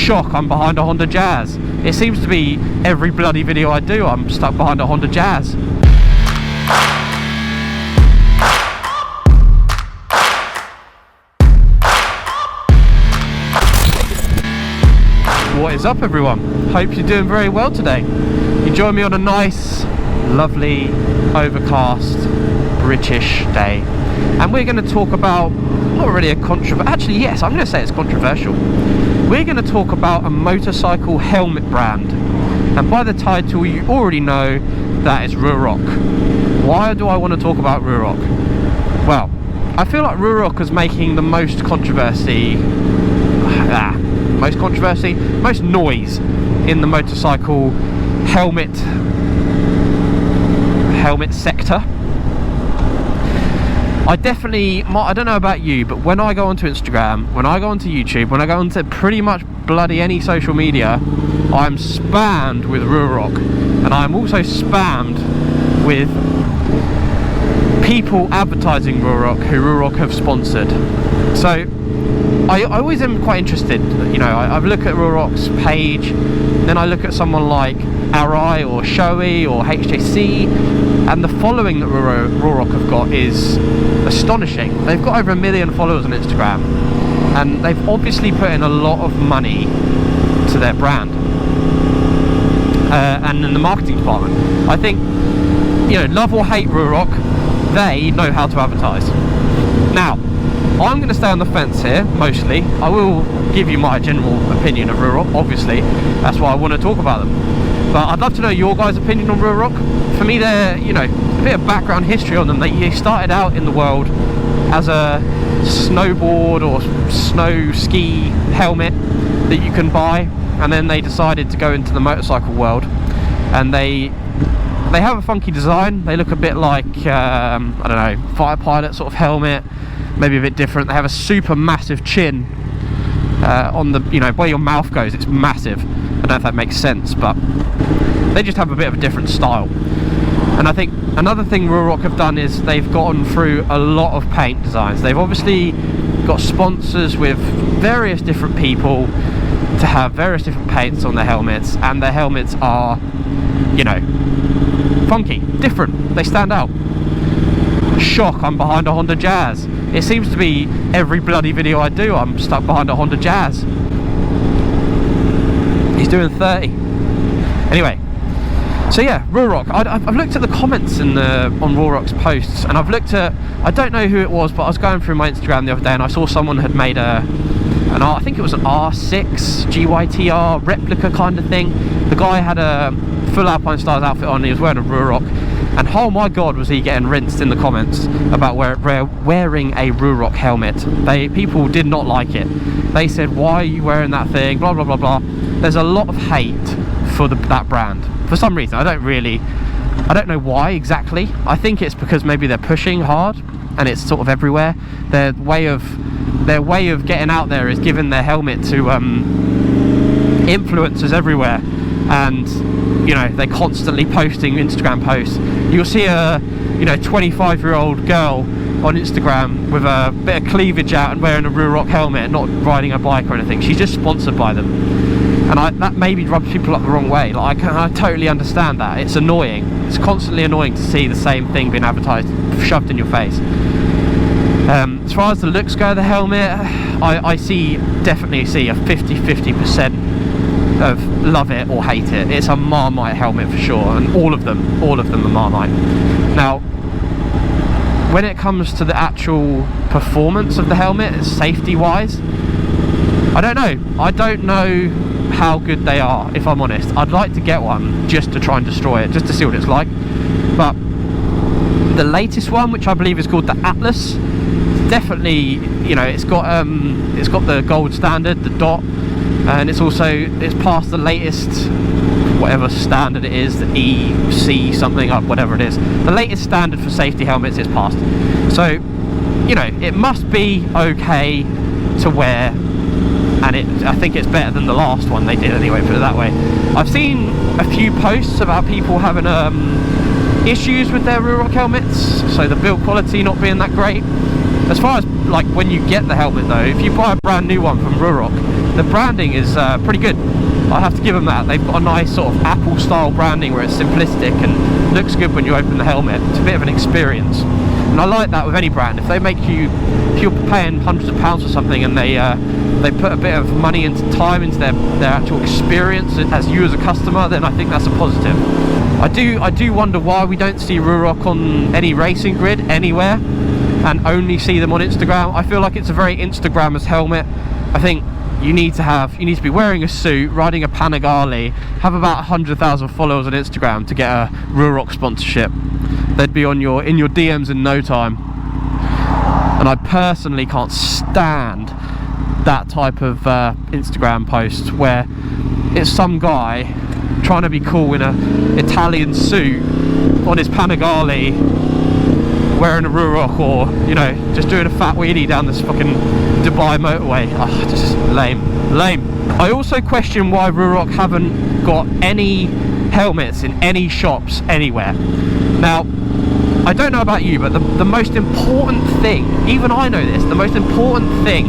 Shock, I'm behind a Honda Jazz. It seems to be every bloody video I do, I'm stuck behind a Honda Jazz. What is up, everyone? Hope you're doing very well today. You join me on a nice, lovely, overcast, British day. And we're going to talk about, not really a controversial, actually yes, I'm going to say it's controversial. We're going to talk about a motorcycle helmet brand. And by the title, you already know that is Ruroc. Why do I want to talk about Ruroc? Well, I feel like Ruroc is making the most controversy, most noise in the motorcycle helmet sector. I don't know about you, but when I go onto Instagram, when I go onto YouTube, when I go onto pretty much bloody any social media, I'm spammed with Ruroc, and I'm also spammed with people advertising Ruroc who Ruroc have sponsored. So I always am quite interested, you know, I look at Ruroc's page, then I look at someone like Arai or Shoei or HJC, and the following that Ruroc have got is astonishing. They've got over 1 million followers on Instagram, and they've obviously put in a lot of money to their brand and in the marketing department. I think, you know, love or hate Ruroc, they know how to advertise. Now, I'm going to stay on the fence here, mostly. I will give you my general opinion of Ruroc, obviously. That's why I want to talk about them. But I'd love to know your guys' opinion on Ruroc. For me, they're, you know, a bit of background history on them. They started out in the world as a snowboard or snow ski helmet that you can buy. And then they decided to go into the motorcycle world. And they have a funky design. They look a bit like, I don't know, fighter pilot sort of helmet. Maybe a bit different. They have a super massive chin on the, you know, where your mouth goes, it's massive. I don't know if that makes sense, but they just have a bit of a different style. And I think another thing Ruroc have done is they've gone through a lot of paint designs. They've obviously got sponsors with various different people to have various different paints on their helmets, and their helmets are, you know, funky, different, they stand out. Shock, I'm behind a Honda Jazz. It seems to be every bloody video I do, I'm stuck behind a Honda Jazz. He's doing 30. Anyway, so yeah, Ruroc. I've looked at the comments on Ruroc's posts, and I've looked at, I don't know who it was, but I was going through my Instagram the other day and I saw someone had made I think it was an R6 GYTR replica kind of thing. The guy had a full Alpine Stars outfit on, he was wearing a Ruroc, and oh my god was he getting rinsed in the comments about wearing a Ruroc helmet. People did not like it. They said, why are you wearing that thing, blah blah blah blah. There's a lot of hate for that brand for some reason. I don't know why exactly. I think it's because maybe they're pushing hard and it's sort of everywhere. Their way of getting out there is giving their helmet to influencers everywhere, and you know, they're constantly posting Instagram posts. You'll see a, you know, 25-year-old girl on Instagram with a bit of cleavage out and wearing a Ruroc helmet, not riding a bike or anything. She's just sponsored by them, and that maybe rubs people up the wrong way. Like, I totally understand that. It's annoying. It's constantly annoying to see the same thing being advertised, shoved in your face. As far as the looks go of the helmet, I definitely see a 50-50% of love it or hate it. It's a Marmite helmet for sure, and all of them are Marmite. Now, when it comes to the actual performance of the helmet, safety wise, I don't know how good they are, if I'm honest. I'd like to get one just to try and destroy it, just to see what it's like. But the latest one, which I believe is called the Atlas, definitely, you know, it's got the gold standard, the dot, and it's past the latest, whatever standard it is, the EC something up, whatever it is, the latest standard for safety helmets is passed. So, you know, it must be okay to wear, and I think it's better than the last one they did anyway, put it that way. I've seen a few posts about people having issues with their Ruroc helmets, so the build quality not being that great. As far as like when you get the helmet though, if you buy a brand new one from Ruroc, the branding is pretty good. I have to give them that. They've got a nice sort of Apple style branding where it's simplistic and looks good when you open the helmet. It's a bit of an experience, and I like that with any brand. If they make you, if you're paying hundreds of pounds for something and they put a bit of money into time into their actual experience as you as a customer, then I think that's a positive. I do wonder why we don't see Ruroc on any racing grid anywhere and only see them on Instagram. I feel like it's a very Instagrammers helmet. I think you need to be wearing a suit, riding a Panigale, have about 100,000 followers on Instagram to get a Ruroc sponsorship. They'd be in your DMs in no time. And I personally can't stand that type of Instagram post where it's some guy trying to be cool in a Italian suit on his Panigale, wearing a Ruroc, or you know, just doing a fat wheelie down this fucking Dubai motorway. Oh, just lame. I also question why Ruroc haven't got any helmets in any shops anywhere. Now, I don't know about you, but the most important thing, even I know this, the most important thing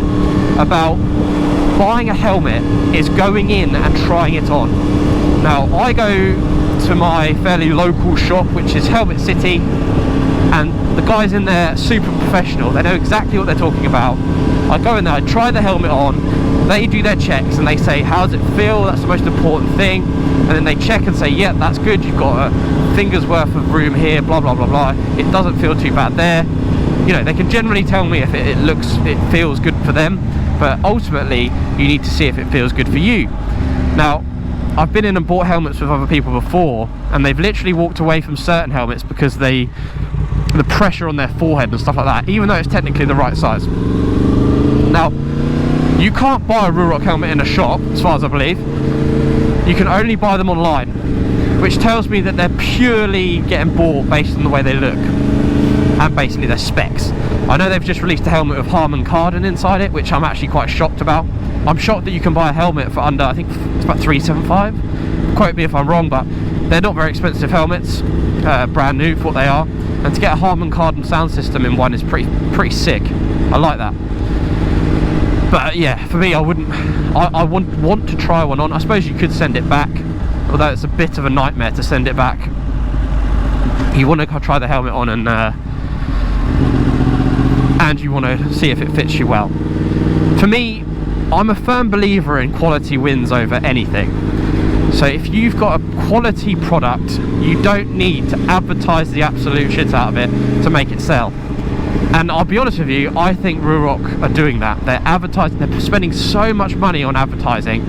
about buying a helmet is going in and trying it on. Now, I go to my fairly local shop, which is Helmet City, and the guys in there are super professional. They know exactly what they're talking about. I go in there, I try the helmet on, they do their checks and they say, how does it feel? That's the most important thing. And then they check and say, yeah, that's good, you've got a finger's worth of room here, blah blah blah blah, it doesn't feel too bad there. You know, they can generally tell me if it feels good for them, but ultimately you need to see if it feels good for you. Now, I've been in and bought helmets with other people before, and they've literally walked away from certain helmets because the pressure on their forehead and stuff like that, even though it's technically the right size. Now, you can't buy a Ruroc helmet in a shop, as far as I believe. You can only buy them online, which tells me that they're purely getting bought based on the way they look and basically their specs. I know they've just released a helmet with Harman Kardon inside it, which I'm actually quite shocked about. I'm shocked that you can buy a helmet for under, I think it's about $375. Quote me if I'm wrong, but they're not very expensive helmets, brand new for what they are. And to get a Harman Kardon sound system in one is pretty sick. I like that. But yeah, for me, I want to try one on. I suppose you could send it back, although it's a bit of a nightmare to send it back. You want to try the helmet on and you want to see if it fits you well. For me, I'm a firm believer in quality wins over anything. So if you've got a quality product, you don't need to advertise the absolute shit out of it to make it sell. And I'll be honest with you, I think Ruroc are doing that. They're advertising, they're spending so much money on advertising.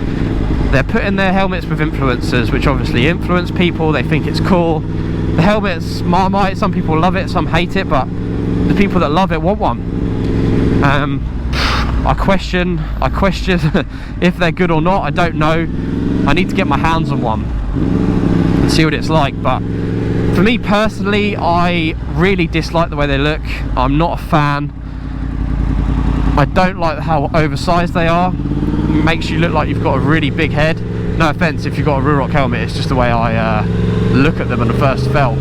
They're putting their helmets with influencers, which obviously influence people. They think it's cool. The helmet's Marmite, some people love it, some hate it, but the people that love it want one. I question if they're good or not. I don't know. I need to get my hands on one and see what it's like. But for me personally, I really dislike the way they look. I'm not a fan. I don't like how oversized they are. It makes you look like you've got a really big head. No offense if you've got a Ruroc helmet, it's just the way I look at them on the first felt.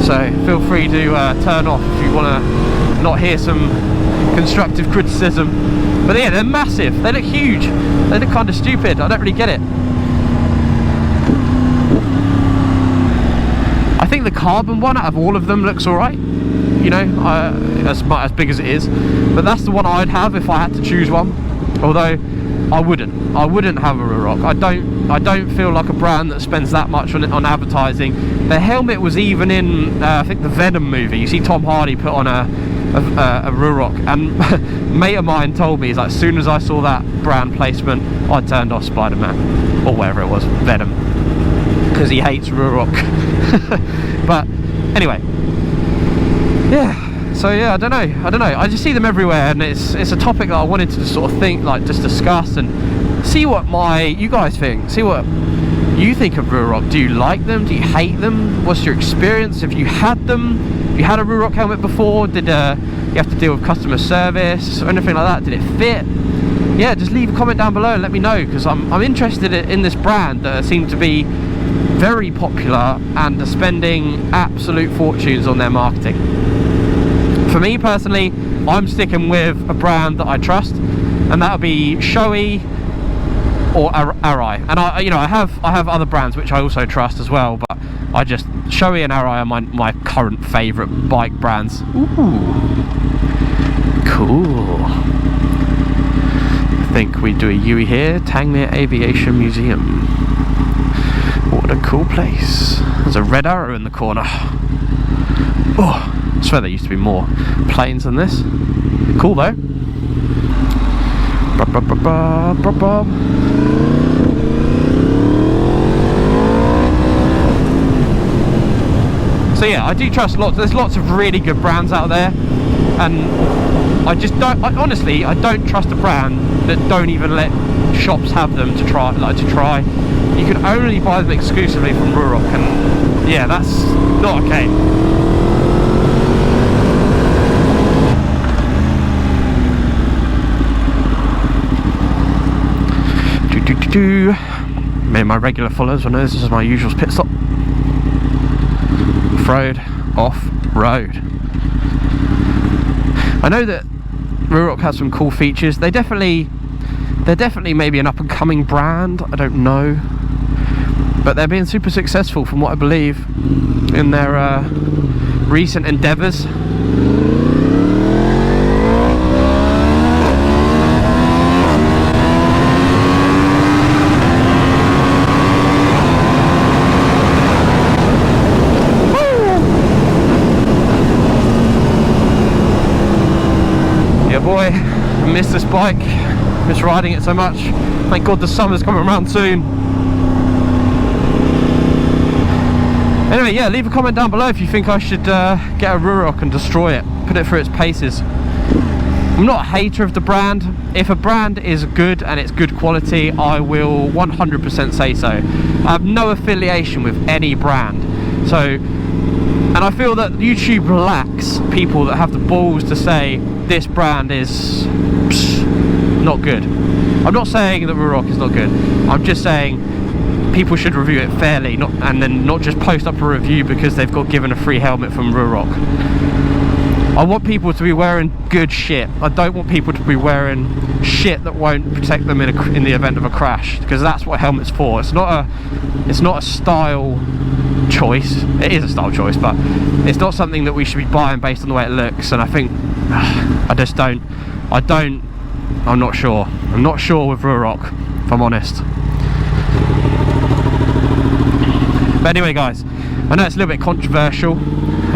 So feel free to turn off if you want to not hear some constructive criticism. But yeah, they're massive, they look huge, they look kind of stupid. I don't really get it. I think the carbon one out of all of them looks alright, you know, as big as it is, but that's the one I'd have if I had to choose one. Although I wouldn't have a Ruroc. I don't feel like a brand that spends that much on advertising. Their helmet was even in I think the Venom movie. You see Tom Hardy put on a Ruroc, and a mate of mine told me, he's like, as soon as I saw that brand placement, I turned off Spider-Man, or whatever it was, Venom, because he hates Ruroc. But anyway, yeah. So yeah, I don't know. I just see them everywhere, and it's a topic that I wanted to sort of think, like, just discuss and see what you guys think. See what you think of Ruroc. Do you like them? Do you hate them? What's your experience? Have you had them? Have you had a Ruroc helmet before? Did you have to deal with customer service or anything like that? Did it fit? Yeah, just leave a comment down below and let me know, because I'm interested in this brand that seem to be very popular and are spending absolute fortunes on their marketing. For me personally, I'm sticking with a brand that I trust, and that'll be showy, or Arai. And I have other brands which I also trust as well, but Shoei and Arai are my current favourite bike brands. Ooh, cool. I think we do a Yui here. Tangmere Aviation Museum. What a cool place. There's a red arrow in the corner. Oh, I swear there used to be more planes than this. Cool though. So yeah, I do trust there's lots of really good brands out there, and honestly, I don't trust a brand that don't even let shops have them to try. You can only buy them exclusively from Ruroc, and yeah, that's not okay. Many of my regular followers will know this is my usual pit stop. Off-road. I know that Ruroc has some cool features. They're definitely maybe an up-and-coming brand, I don't know, but they're being super successful from what I believe in their recent endeavours. Boy, I miss this bike, miss riding it so much. Thank God the summer's coming around soon. Anyway, yeah, leave a comment down below if you think I should get a Ruroc and destroy it, put it through its paces. I'm not a hater of the brand. If a brand is good and it's good quality, I will 100% say so. I have no affiliation with any brand. And I feel that YouTube lacks people that have the balls to say this brand is not good. I'm not saying that Ruroc is not good. I'm just saying people should review it fairly, and then not just post up a review because they've got given a free helmet from Ruroc. I want people to be wearing good shit. I don't want people to be wearing shit that won't protect them in the event of a crash, because that's what helmet's for. It's not a style choice. It is a style choice, but it's not something that we should be buying based on the way it looks. And I think I'm not sure. I'm not sure with Ruroc, if I'm honest. But anyway, guys, I know it's a little bit controversial,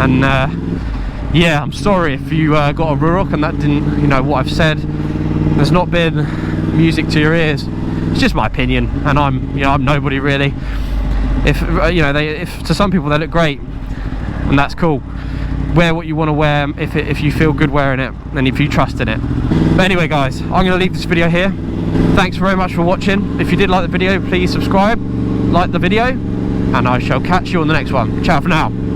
and yeah, I'm sorry if you got a Ruroc and that didn't, what I've said has not been music to your ears. It's just my opinion, and I'm nobody really. If to some people they look great, and that's cool. Wear what you want to wear if you feel good wearing it, and if you trust in it. But anyway, guys, I'm going to leave this video here. Thanks very much for watching. If you did like the video, please subscribe, like the video, and I shall catch you on the next one. Ciao for now.